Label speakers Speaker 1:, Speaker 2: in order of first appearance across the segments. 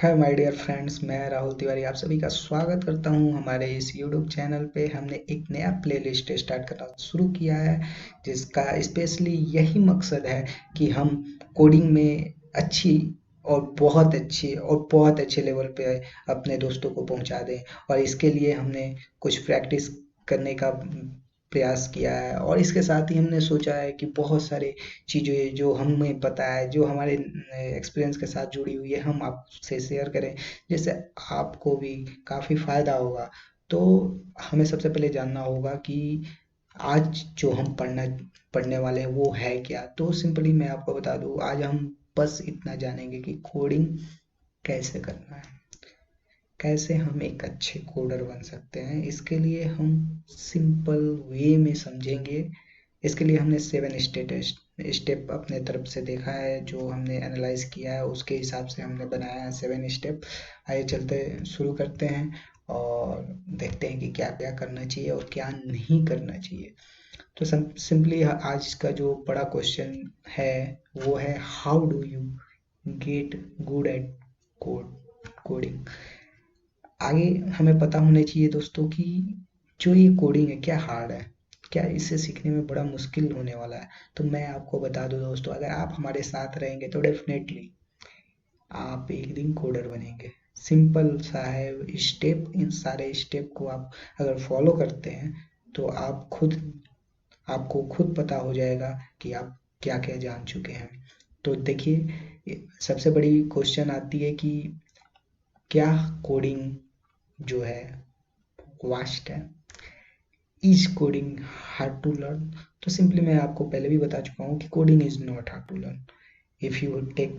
Speaker 1: है my dear friends, मैं राहुल तिवारी आप सभी का स्वागत करता हूं हमारे इस यूट्यूब चैनल पे। हमने एक नया प्लेलिस्ट स्टार्ट करना शुरू किया है, जिसका स्पेशली यही मकसद है कि हम कोडिंग में अच्छी और बहुत अच्छे लेवल पे अपने दोस्तों को पहुंचा दें। और इसके लिए हमने कुछ प्रैक्टिस करने का प्रयास किया है, और इसके साथ ही हमने सोचा है कि बहुत सारे चीज़ें जो हमें पता है, जो हमारे एक्सपीरियंस के साथ जुड़ी हुई है, हम आपसे शेयर करें, जिससे आपको भी काफ़ी फ़ायदा होगा। तो हमें सबसे पहले जानना होगा कि आज जो हम पढ़ने वाले हैं वो है क्या। तो सिंपली मैं आपको बता दूं, आज हम बस इतना जानेंगे कि कोडिंग कैसे करना है, कैसे हम एक अच्छे कोडर बन सकते हैं। इसके लिए हम सिंपल वे में समझेंगे। इसके लिए हमने 7 स्टेप अपने तरफ से देखा है, जो हमने एनालाइज किया है उसके हिसाब से हमने बनाया है 7 स्टेप। आइए चलते शुरू करते हैं और देखते हैं कि क्या क्या करना चाहिए और क्या नहीं करना चाहिए। तो सिंपली आज का जो बड़ा क्वेश्चन है वो है, how do you get good at coding. आगे हमें पता होना चाहिए दोस्तों कि जो ये कोडिंग है क्या हार्ड है, क्या इसे सीखने में बड़ा मुश्किल होने वाला है। तो मैं आपको बता दूं दोस्तों, अगर आप हमारे साथ रहेंगे तो डेफिनेटली आप एक दिन कोडर बनेंगे। सिंपल सा है स्टेप, इन सारे स्टेप को आप अगर फॉलो करते हैं तो आपको खुद पता हो जाएगा कि आप क्या क्या जान चुके हैं। तो देखिए, सबसे बड़ी क्वेश्चन आती है कि क्या कोडिंग जो है वास्ट है, is coding hard to learn. तो सिंपली मैं आपको पहले भी बता चुका हूँ कि coding is not hard to learn if you take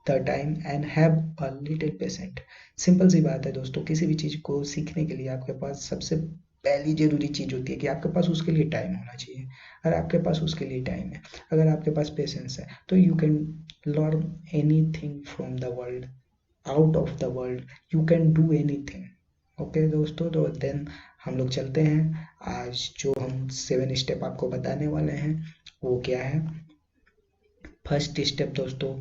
Speaker 1: the time and have a little patient. Simple सी बात है दोस्तों, किसी भी चीज़ को सीखने के लिए आपके पास सबसे पहली जरूरी चीज़ होती है कि आपके पास उसके लिए टाइम होना चाहिए। अगर आपके पास उसके लिए टाइम है, अगर आपके पास पेशेंस है, तो you can learn any thing from the world, out of the world, you can do any thing. Okay दोस्तों, तो देन हम लोग चलते हैं। आज जो हम 7 स्टेप आपको बताने वाले हैं वो क्या है। फर्स्ट स्टेप दोस्तों,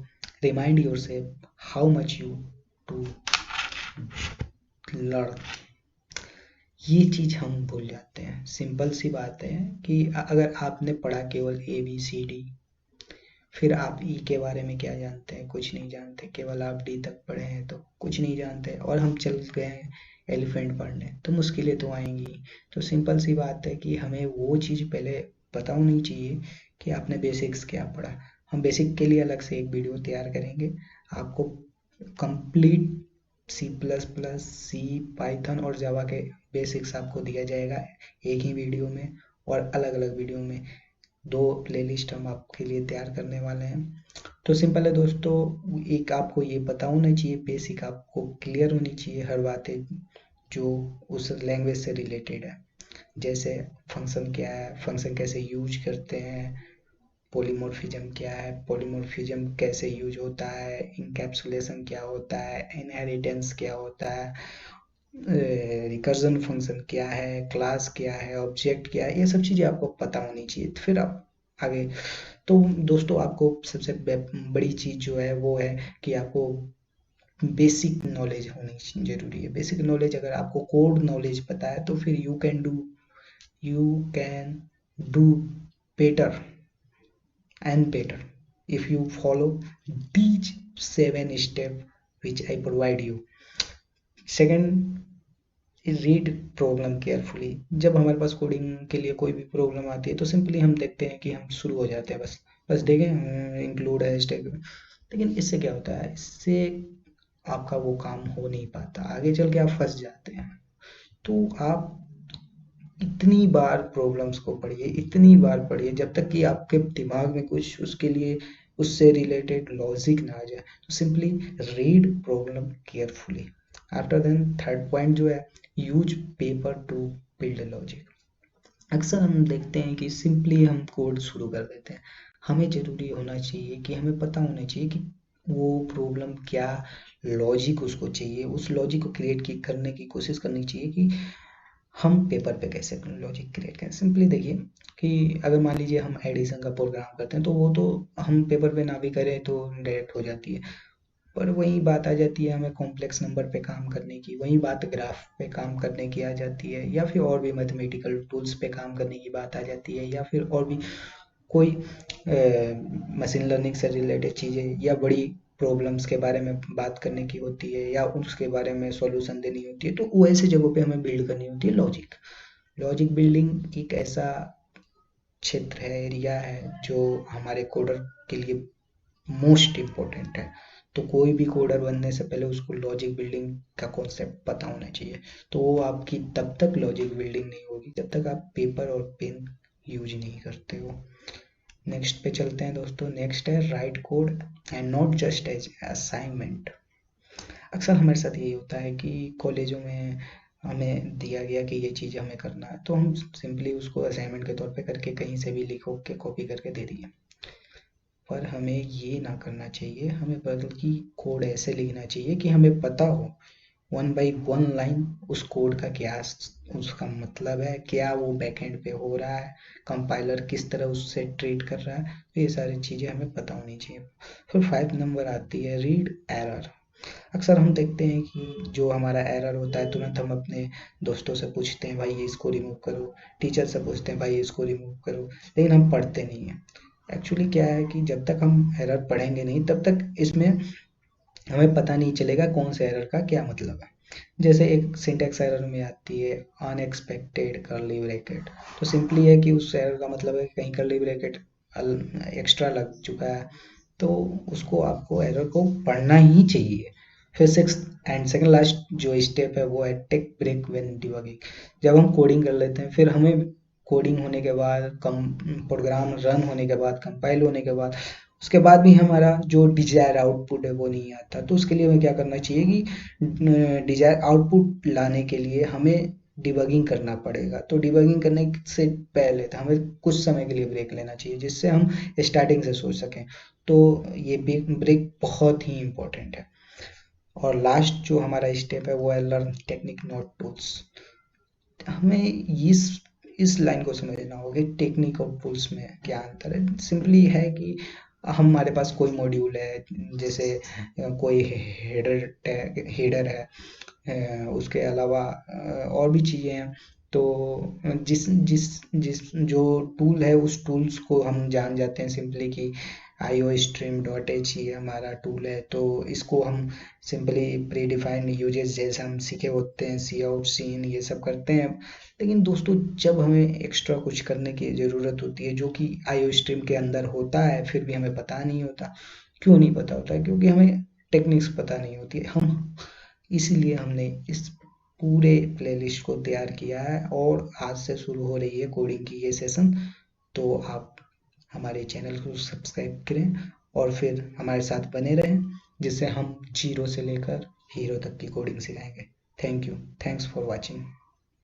Speaker 1: remind yourself how much you to learn. ये चीज़ हम भूल जाते हैं। सिंपल सी बात है कि अगर आपने पढ़ा केवल ABCD, फिर आप ई के बारे में क्या जानते हैं? कुछ नहीं जानते। केवल आप डी तक पढ़े हैं तो कुछ नहीं जानते, और हम चल गए हैं एलिफेंट पढ़ने, तो मुश्किलें तो आएंगी। तो सिंपल सी बात है कि हमें वो चीज़ पहले पता होनी चाहिए कि आपने बेसिक्स क्या पढ़ा। हम बेसिक के लिए अलग से एक वीडियो तैयार करेंगे। आपको कंप्लीट C++, सी, पाइथन और जावा के बेसिक्स आपको दिया जाएगा एक ही वीडियो में, और अलग अलग वीडियो में 2 प्लेलिस्ट हम आपके लिए तैयार करने वाले हैं। तो सिंपल है दोस्तों, एक आपको ये पता होना चाहिए, बेसिक आपको क्लियर होनी चाहिए हर बातें जो उस लैंग्वेज से रिलेटेड है। जैसे फंक्शन क्या है, फंक्शन कैसे यूज करते हैं, पॉलीमॉर्फिज्म क्या है, पॉलीमॉर्फिज्म कैसे यूज होता है, इनकैप्सुलेशन क्या होता है, इनहेरिटेंस क्या होता है, रिकर्जन फंक्शन क्या है, क्लास क्या है, ऑब्जेक्ट क्या है, ये सब चीज़ें आपको पता होनी चाहिए। फिर आप आगे। तो दोस्तों, आपको सबसे बड़ी चीज़ जो है वो है कि आपको बेसिक नॉलेज होनी जरूरी है। बेसिक नॉलेज, अगर आपको कोड नॉलेज पता है तो फिर you can do better and better if you follow these 7 steps which I provide you. Second, read problem carefully. जब हमारे पास कोडिंग के लिए कोई भी प्रॉब्लम आती है तो सिंपली हम देखते हैं कि हम शुरू हो जाते हैं, बस बस देखें इंक्लूड है स्टेक। लेकिन इससे क्या होता है, इससे आपका वो काम हो नहीं पाता, आगे चल के आप फंस जाते हैं। तो आप इतनी बार प्रॉब्लम्स को पढ़िए, इतनी बार पढ़िए, जब तक कि आपके दिमाग में कुछ उसके लिए उससे रिलेटेड लॉजिक ना आ जाए। तो simply read problem carefully. After then third point जो है, use paper to build logic. अक्सर हम देखते हैं कि सिंपली हम कोड शुरू कर देते हैं। हमें ज़रूरी होना चाहिए कि हमें पता होना चाहिए कि वो प्रॉब्लम क्या लॉजिक उसको चाहिए, उस लॉजिक को करने की कोशिश करनी चाहिए कि हम पेपर पे कैसे लॉजिक क्रिएट करें। सिंपली देखिए कि अगर मान लीजिए हम एडिशन का प्रोग्राम करते हैं, तो वो तो हम पेपर पे ना भी करें तो डायरेक्ट हो जाती है। पर वही बात आ जाती है हमें कॉम्प्लेक्स नंबर पे काम करने की, वही बात ग्राफ पे काम करने की आ जाती है, या फिर और भी मैथमेटिकल टूल्स पे काम करने की बात आ जाती है, या फिर और भी कोई मशीन लर्निंग से रिलेटेड चीज़ें या बड़ी प्रॉब्लम्स के बारे में बात करने की होती है, या उसके बारे में सॉल्यूशन देनी होती है, तो वैसे जगहों पे हमें बिल्ड करनी होती है लॉजिक। लॉजिक बिल्डिंग एक ऐसा क्षेत्र है, एरिया है, जो हमारे कोडर के लिए मोस्ट इम्पोर्टेंट है। तो कोई भी कोडर बनने से पहले उसको लॉजिक बिल्डिंग का कॉन्सेप्ट पता होना चाहिए। तो वो आपकी तब तक लॉजिक बिल्डिंग नहीं होगी जब तक आप पेपर और पेन यूज नहीं करते हो। नेक्स्ट पे चलते हैं दोस्तों। नेक्स्ट है write code and not just as assignment. अक्सर हमारे साथ यही होता है कि कॉलेजों में हमें दिया गया कि ये चीज़ हमें करना है, तो हम सिंपली उसको असाइनमेंट के तौर पे करके कहीं से भी लिखो के कॉपी करके दे दिए। पर हमें ये ना करना चाहिए, हमें बल्कि कोड ऐसे लिखना चाहिए कि हमें पता हो वन बाई वन लाइन उस कोड का क्या उसका मतलब है, क्या वो बैकएंड पे हो रहा है, कंपाइलर किस तरह उससे ट्रीट कर रहा है, तो ये सारी चीज़ें हमें पता होनी चाहिए। फिर 5 नंबर आती है रीड एरर। अक्सर हम देखते हैं कि जो हमारा एरर होता है तुरंत हम अपने दोस्तों से पूछते हैं भाई ये इसको रिमूव करो, टीचर से पूछते हैं भाई इसको रिमूव करो, लेकिन हम पढ़ते नहीं हैं। एक्चुअली क्या है कि जब तक हम एरर पढ़ेंगे नहीं तब तक इसमें हमें पता नहीं चलेगा कौन से एरर का क्या मतलब है। जैसे एक सिंटैक्स एरर में आती है अनएक्सपेक्टेड कर्ली ब्रैकेट, तो सिंपली है कि उस एरर का मतलब है कि कहीं कर्ली ब्रैकेट एक्स्ट्रा लग चुका है, तो उसको आपको एरर को पढ़ना ही चाहिए। फिर सिक्स एंड सेकंड लास्ट जो स्टेप है वो है टेक ब्रेक व्हेन डिबगिंग। जब हम कोडिंग कर लेते हैं फिर हमें कोडिंग होने के बाद प्रोग्राम रन होने के बाद कंपाइल होने के बाद उसके बाद भी हमारा जो डिजायर आउटपुट है वो नहीं आता, तो उसके लिए हमें क्या करना चाहिए कि डिजायर आउटपुट लाने के लिए हमें डिबगिंग करना पड़ेगा। तो डिबगिंग करने से पहले तो हमें कुछ समय के लिए ब्रेक लेना चाहिए जिससे हम स्टार्टिंग से सोच सकें। तो ये ब्रेक बहुत ही इम्पोर्टेंट है। और लास्ट जो हमारा स्टेप है वो है लर्न टेक्निक नॉट टूल्स। हमें इस लाइन को समझना होगा कि टेक्निक और टूल्स में क्या अंतर है। सिंपली है कि हमारे पास कोई मॉड्यूल है, जैसे कोई हेडर है, उसके अलावा और भी चीज़ें हैं, तो जिस जिस जिस जो टूल है उस टूल्स को हम जान जाते हैं सिंपली कि iostream.h ये हमारा टूल है, तो इसको हम सिंपली प्री डिफाइंड यूजेस जैसे हम सीखे होते हैं सी आउट सीन ये सब करते हैं। लेकिन दोस्तों जब हमें एक्स्ट्रा कुछ करने की ज़रूरत होती है जो कि iostream के अंदर होता है फिर भी हमें पता नहीं होता। क्यों नहीं पता होता? क्योंकि हमें टेक्निक्स पता नहीं होती है। हम इसीलिए हमने इस पूरे प्लेलिस्ट को तैयार किया है और आज से शुरू हो रही है कोडिंग की ये सेशन। तो आप हमारे चैनल को सब्सक्राइब करें और फिर हमारे साथ बने रहें, जिससे हम जीरो से लेकर हीरो तक की कोडिंग सिखाएंगे। Thank you, thanks for watching.